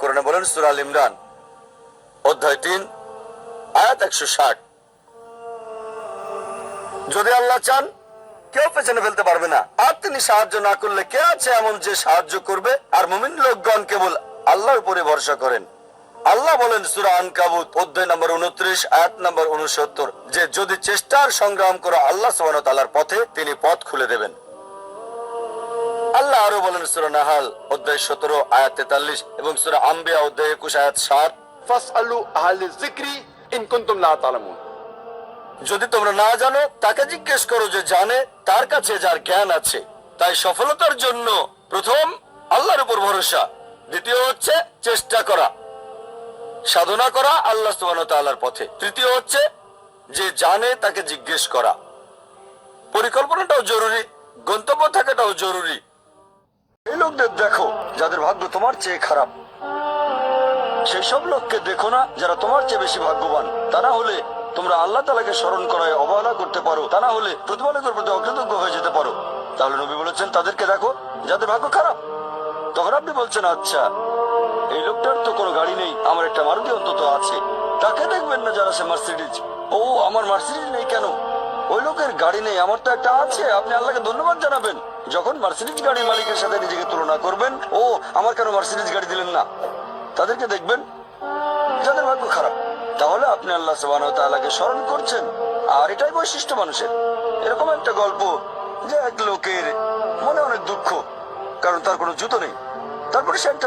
কোরআনে বলেন সূরা আল ইমরান অধ্যায় 3 আয়াত 160। যদি আল্লাহ চান কেউ পেছনে ফেলতে পারবে না, আর তিনি সাহায্য না করলে কে আছে এমন যে সাহায্য করবে? আর মুমিন লোকগণ কেবল আল্লাহর উপরে ভরসা করেন। আল্লাহ বলেন সূরা আনকাবুত অধ্যায় নম্বর 29 আয়াত নম্বর 69 যে যদি চেষ্টার সংগ্রাম করো আল্লাহ সুবহানাহু ওয়া তাআলার পথে, তিনি পথ খুলে দেবেন। আল্লাহ আরো বলেন সূরা নাহাল অধ্যায় 17 আয়াত 43 এবং সূরা আম্বিয়া অধ্যায় 21 আয়াত 7, ফাসআলু আহলিয যিকরি ইন কুনতুম লা তা'লামুন। যদি তোমরা না জানো তাকে জিজ্ঞেস করো যে জানে, তার কাছে যার জ্ঞান আছে। তাই সফলতার জন্য প্রথম আল্লাহর উপর ভরসা, দ্বিতীয় হচ্ছে চেষ্টা করা, সাধনা করা আল্লাহ সুবহানাহু ওয়া তাআলার পথে, তৃতীয় হচ্ছে যে জানে তাকে জিজ্ঞেস করা। পরিকল্পনাটাও জরুরি, গন্তব্য থাকাটাও জরুরি। এই লোকদের দেখো যাদের ভাগ্য তোমার চেয়ে খারাপ, সেই সব লোককে দেখো না যারা তোমার চেয়ে বেশি ভাগ্যবান। তা না হলে তোমরা আল্লাহ তাআলাকে স্মরণ করায় অবহেলা করতে পারো, তা না হলে প্রতিপালকের প্রতি অকৃতজ্ঞ হয়ে যেতে পারো। তাহলে নবী বলেছেন তাদেরকে দেখো যাদের ভাগ্য খারাপ। তখন আপনি বলছেন আচ্ছা এই লোকটার তো কোনো গাড়ি নেই, আমার একটা মারুতি অন্তত আছে। তাকে দেখবেন না যারা সে মার্সিডিজ। ও আমার মার্সিডিজ নেই কেন? ওই লোকের গাড়ি নেই, আমার তো একটা আছে। আপনি আল্লাহকে ধন্যবাদ জানাবেন যখন মার্সিডিজ গাড়ির মালিকের সাথে নিজেকে তুলনা করবেন। ও আমার কেন মার্সিডিজ গাড়ি দিলেন না? তাদেরকে দেখবেন যাদের ভাগ্য খারাপ। তাহলে আপনি আল্লাহ সুবহানাহু ওয়া তাআলাকে স্মরণ করছেন। আর এটাই বৈশিষ্ট্য মানুষের। এরকম একটা গল্প যে এক লোকের মনে অনেক দুঃখ, কারণ তার কোনো জুতো নেই। তারপরে সে একটা